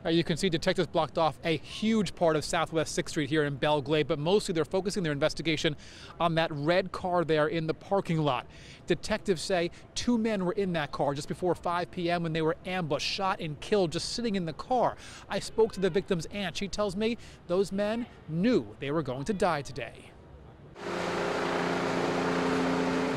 You can see detectives blocked off a huge part of Southwest 6th Street here in Belle, Glade, but mostly they're focusing their investigation on that red car there in the parking lot. Detectives say 2 men were in that car just before 5 p.m. when they were ambushed, shot and killed just sitting in the car. I spoke to the victim's aunt. She tells me those men knew they were going to die today.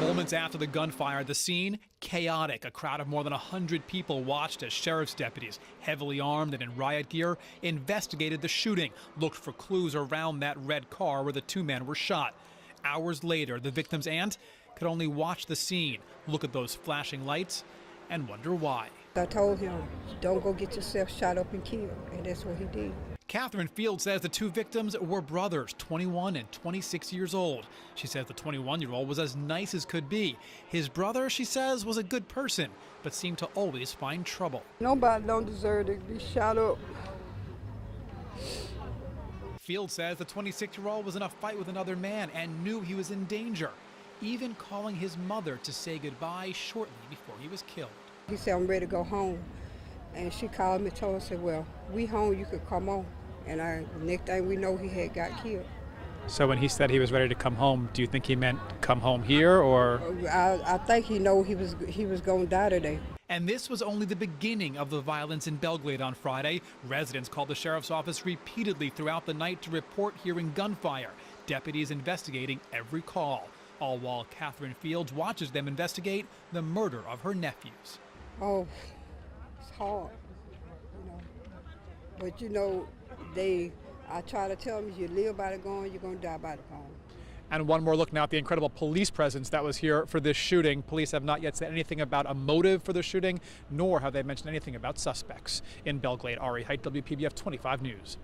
Moments after the gunfire, the scene chaotic. A crowd of more than 100 people watched as sheriff's deputies, heavily armed and in riot gear, investigated the shooting, looked for clues around that red car where the 2 men were shot. Hours later, the victim's aunt could only watch the scene, look at those flashing lights, and wonder why. I told him, don't go get yourself shot up and killed, and that's what he did. Catherine Field says the 2 victims were brothers, 21 and 26 years old. She says the 21-year-old was as nice as could be. His brother, she says, was a good person, but seemed to always find trouble. Nobody don't deserve to be shot up. Field says the 26-year-old was in a fight with another man and knew he was in danger, even calling his mother to say goodbye shortly before he was killed. He said, I'm ready to go home. And she called me and told us, well, we home, you could come on. And next thing we know, he had got killed. So when he said he was ready to come home, do you think he meant come home here, or? I think he know he was going to die today. And this was only the beginning of the violence in Belle Glade on Friday. Residents called the sheriff's office repeatedly throughout the night to report hearing gunfire. Deputies investigating every call, all while Catherine Fields watches them investigate the murder of her nephews. Oh, it's hard, But I try to tell them, you live by the gun, you're going to die by the gun. And one more look now at the incredible police presence that was here for this shooting. Police have not yet said anything about a motive for the shooting, nor have they mentioned anything about suspects. In Belle Glade, Ari Height, WPBF 25 News.